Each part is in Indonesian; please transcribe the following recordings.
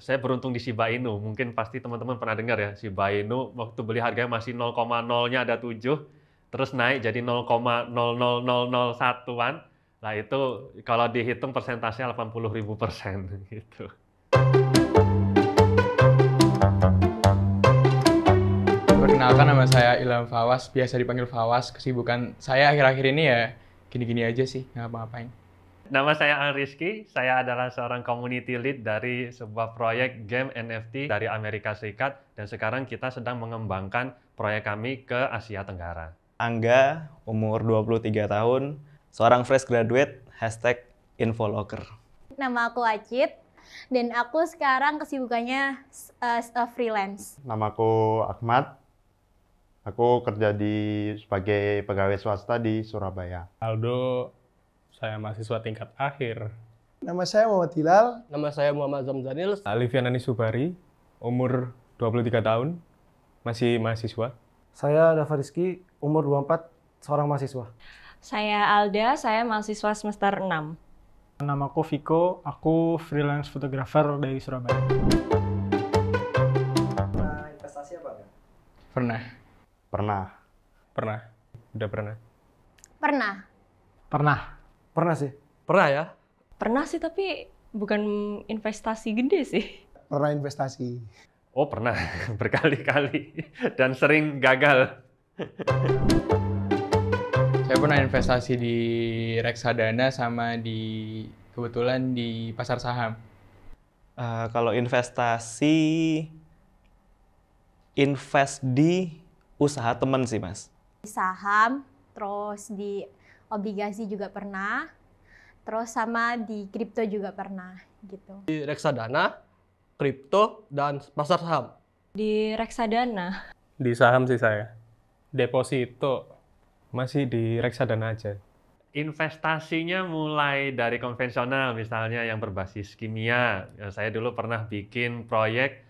Saya beruntung di Shiba Inu. Mungkin pasti teman-teman pernah dengar ya, Shiba Inu waktu beli harganya masih 0,0-nya ada 7, terus naik jadi 0,00001-an. Nah itu kalau dihitung persentasenya 80.000% gitu. Perkenalkan, nama saya Ilham Fawaz, biasa dipanggil Fawaz. Kesibukan saya akhir-akhir ini ya gini-gini aja sih, nggak ngapa-ngapain. Nama saya Al Rizky, saya adalah seorang community lead dari sebuah proyek game NFT dari Amerika Serikat, dan sekarang kita sedang mengembangkan proyek kami ke Asia Tenggara. Angga, umur 23 tahun, seorang fresh graduate, #infolocker. Nama aku Acit, dan aku sekarang kesibukannya freelance. Namaku Ahmad, aku kerja sebagai pegawai swasta di Surabaya. Aldo, saya mahasiswa tingkat akhir. Nama saya Muhammad Hilal. Nama saya Muhammad Zamzanil. Alifianani Subari, umur 23 tahun, masih mahasiswa. Saya Dava Rizky, umur 24, seorang mahasiswa. Saya Alda, saya mahasiswa semester 6. Namaku Viko, aku freelance fotografer dari Surabaya. Pernah investasi apa enggak? Pernah. Udah pernah. Pernah sih. Pernah ya? Pernah sih, tapi bukan investasi gede sih. Pernah investasi. Oh pernah, berkali-kali, dan sering gagal. Saya pernah investasi di reksadana sama kebetulan di pasar saham. Kalau investasi, invest di usaha temen sih, Mas. Di saham, terus di obligasi juga pernah, terus sama di kripto juga pernah gitu. Di reksadana, kripto, dan pasar saham. Di reksadana. Di saham sih saya. Deposito, masih di reksadana aja. Investasinya mulai dari konvensional, misalnya yang berbasis kimia. Saya dulu pernah bikin proyek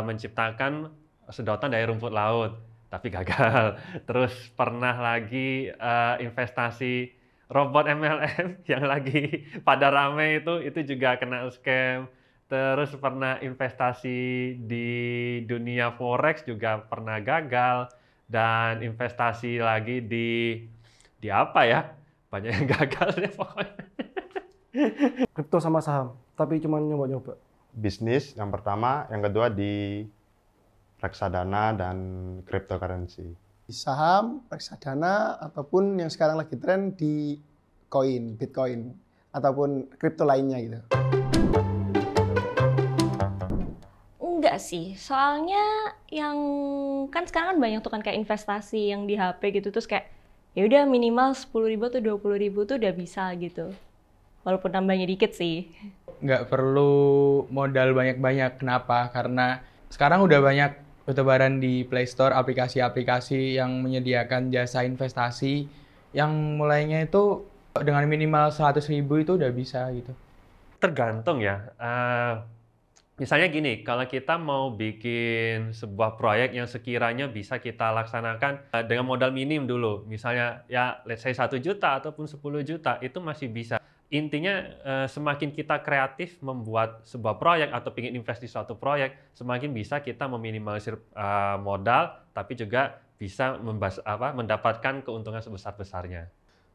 menciptakan sedotan dari rumput laut, tapi gagal. Terus pernah lagi investasi robot MLM yang lagi pada rame itu juga kena scam. Terus pernah investasi di dunia forex juga pernah gagal, dan investasi lagi di apa ya? Banyak yang gagal deh pokoknya. Kripto sama saham, tapi cuma nyoba-nyoba. Bisnis yang pertama, yang kedua di reksadana dan cryptocurrency. Di saham, reksadana, ataupun yang sekarang lagi tren di koin, Bitcoin, ataupun kripto lainnya gitu. Enggak sih, soalnya yang kan sekarang kan banyak tuh kan kayak investasi yang di HP gitu, terus kayak ya udah minimal 10.000 atau 20.000 tuh udah bisa gitu. Walaupun nambahnya dikit sih. Nggak perlu modal banyak-banyak. Kenapa? Karena sekarang udah banyak bertebaran di Play Store aplikasi-aplikasi yang menyediakan jasa investasi yang mulainya itu dengan minimal 100.000 itu udah bisa gitu. Tergantung ya. Misalnya gini, kalau kita mau bikin sebuah proyek yang sekiranya bisa kita laksanakan dengan modal minim dulu, misalnya ya let's say 1 juta ataupun 10 juta, itu masih bisa. Intinya semakin kita kreatif membuat sebuah proyek atau ingin invest di suatu proyek, semakin bisa kita meminimalisir modal, tapi juga bisa mendapatkan keuntungan sebesar-besarnya.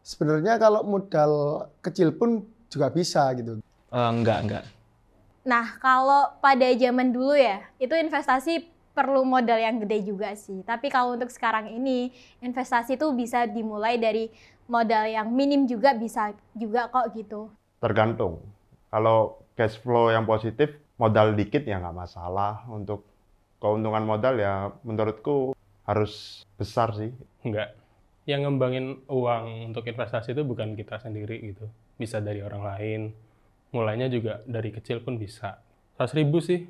Sebenarnya kalau modal kecil pun juga bisa gitu. Enggak. Nah, kalau pada zaman dulu ya, itu investasi perlu modal yang gede juga sih. Tapi kalau untuk sekarang ini, investasi itu bisa dimulai dari modal yang minim juga bisa juga kok gitu. Tergantung. Kalau cash flow yang positif, modal dikit ya nggak masalah. Untuk keuntungan modal ya menurutku harus besar sih. Enggak. Yang ngembangin uang untuk investasi itu bukan kita sendiri gitu. Bisa dari orang lain. Mulainya juga dari kecil pun bisa. 100.000 sih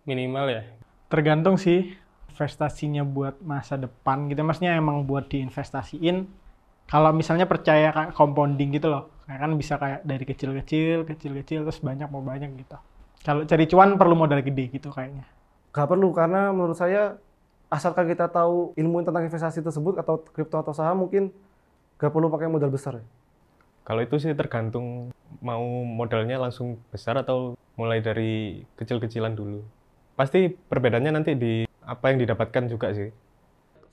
minimal ya. Tergantung sih investasinya buat masa depan gitu. Maksudnya emang buat diinvestasiin. Kalau misalnya percaya kayak compounding gitu loh. Kayak kan bisa kayak dari kecil-kecil terus banyak gitu. Kalau cari cuan perlu modal gede gitu kayaknya. Gak perlu, karena menurut saya asalkan kita tahu ilmu tentang investasi tersebut atau kripto atau saham, mungkin gak perlu pakai modal besar ya. Kalau itu sih tergantung mau modalnya langsung besar atau mulai dari kecil-kecilan dulu. Pasti perbedaannya nanti di apa yang didapatkan juga sih.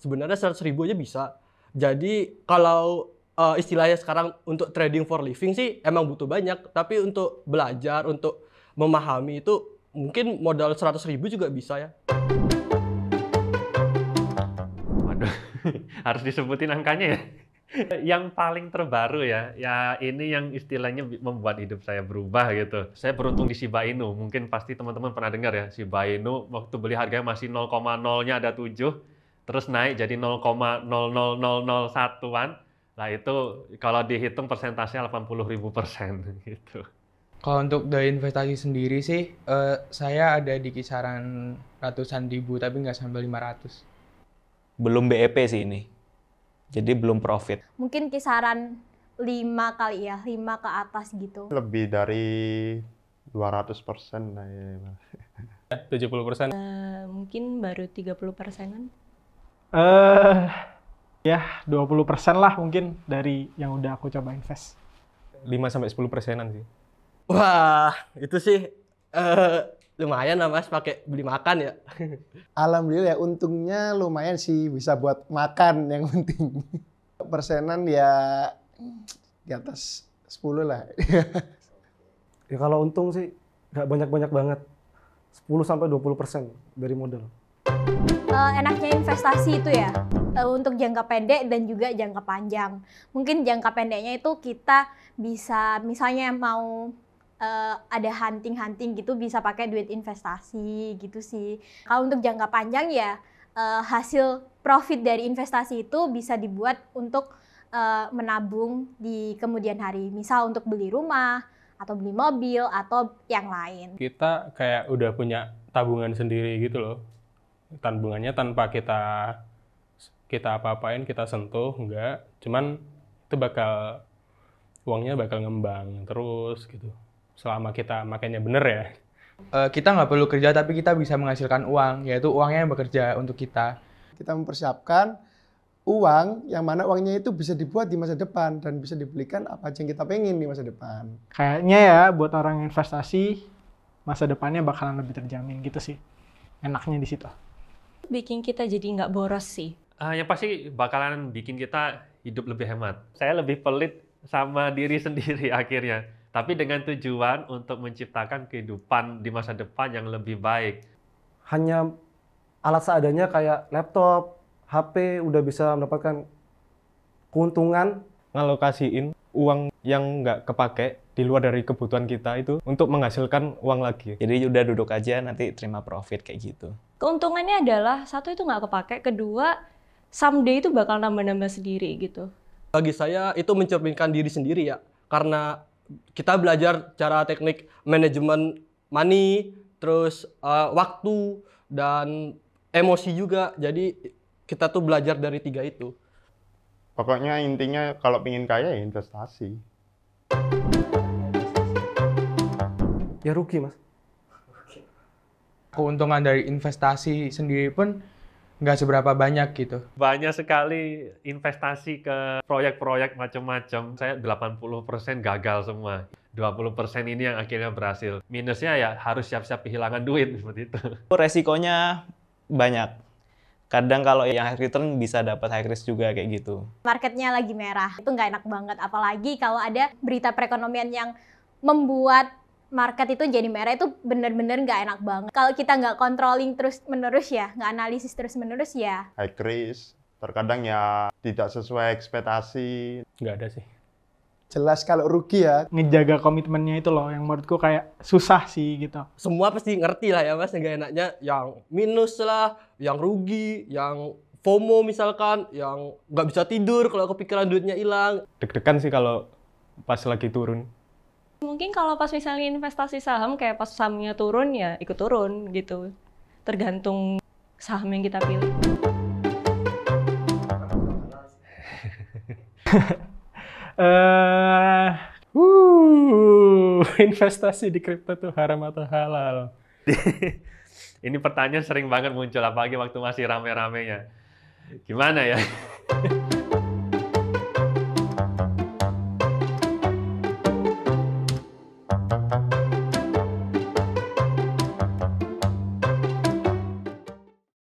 Sebenarnya 100.000 aja bisa. Jadi kalau istilahnya sekarang untuk trading for living sih emang butuh banyak, tapi untuk belajar, untuk memahami itu mungkin modal 100.000 juga bisa ya. Waduh, harus disebutin angkanya ya. Yang paling terbaru ya ini yang istilahnya membuat hidup saya berubah gitu. Saya beruntung di Shiba Inu, mungkin pasti teman-teman pernah dengar ya, Shiba Inu waktu beli harganya masih 0,0-nya ada 7, terus naik jadi 0,00001-an. Nah itu kalau dihitung persentasenya 80.000% gitu. Kalau untuk dari investasi sendiri sih, saya ada di kisaran ratusan ribu, tapi nggak sampai 500. Belum BEP sih ini. Jadi belum profit. Mungkin kisaran 5 kali ya, 5 ke atas gitu. Lebih dari 200%. Nah, ya. 70%. Mungkin baru 30%-an. Ya 20% lah mungkin dari yang udah aku coba invest. 5-10%-an sih. Wah, itu sih lumayan lah Mas pakai beli makan ya. Alhamdulillah ya, untungnya lumayan sih bisa buat makan yang penting. Persenan ya di atas 10 lah. Ya kalau untung sih nggak banyak-banyak banget. 10-20% dari modal. Enaknya investasi itu ya untuk jangka pendek dan juga jangka panjang. Mungkin jangka pendeknya itu kita bisa misalnya mau ada hunting gitu bisa pakai duit investasi gitu sih. Kalau untuk jangka panjang ya hasil profit dari investasi itu bisa dibuat untuk menabung di kemudian hari. Misal untuk beli rumah atau beli mobil atau yang lain. Kita kayak udah punya tabungan sendiri gitu loh. Tabungannya tanpa kita apa-apain, kita sentuh, enggak. Cuman itu uangnya bakal ngembang terus gitu. Selama kita makanya bener ya. Kita nggak perlu kerja, tapi kita bisa menghasilkan uang, yaitu uangnya yang bekerja untuk kita. Kita mempersiapkan uang yang mana uangnya itu bisa dibuat di masa depan dan bisa dibelikan apa aja yang kita pengen di masa depan. Kayaknya ya buat orang investasi masa depannya bakalan lebih terjamin gitu sih. Enaknya di situ. Bikin kita jadi nggak boros sih. Yang pasti bakalan bikin kita hidup lebih hemat. Saya lebih pelit sama diri sendiri akhirnya. Tapi dengan tujuan untuk menciptakan kehidupan di masa depan yang lebih baik. Hanya alat seadanya kayak laptop, HP udah bisa mendapatkan keuntungan. Ngalokasiin uang yang nggak kepake di luar dari kebutuhan kita itu untuk menghasilkan uang lagi. Jadi udah duduk aja nanti terima profit kayak gitu. Keuntungannya adalah satu itu nggak kepake, kedua someday itu bakal nambah-nambah sendiri gitu. Bagi saya itu mencerminkan diri sendiri ya, karena kita belajar cara teknik manajemen money, terus waktu dan emosi juga. Jadi kita tuh belajar dari 3 itu. Pokoknya intinya kalau pengen kaya ya investasi. Ya rugi Mas. Keuntungan dari investasi sendiri pun nggak seberapa banyak gitu. Banyak sekali investasi ke proyek-proyek macam-macam. Saya 80% gagal semua. 20% ini yang akhirnya berhasil. Minusnya ya harus siap-siap kehilangan duit seperti itu. Resikonya banyak. Kadang kalau yang high return bisa dapat high risk juga kayak gitu. Marketnya lagi merah, itu nggak enak banget. Apalagi kalau ada berita perekonomian yang membuat market itu jadi merah, itu bener-bener nggak enak banget. Kalau kita nggak controlling terus-menerus ya, nggak analisis terus-menerus ya. High risk, terkadang ya tidak sesuai ekspektasi. Nggak ada sih. Jelas kalau rugi ya. Ngejaga komitmennya itu loh yang menurutku kayak susah sih gitu. Semua pasti ngerti lah ya Mas, nggak enaknya yang minus lah, yang rugi, yang FOMO misalkan, yang nggak bisa tidur kalau kepikiran duitnya hilang. Deg-degan sih kalau pas lagi turun. Mungkin kalau pas misalnya investasi saham, kayak pas sahamnya turun ya ikut turun gitu. Tergantung saham yang kita pilih. Investasi di kripto tuh haram atau halal? Ini pertanyaan sering banget muncul, apalagi waktu masih rame-ramenya. Gimana ya?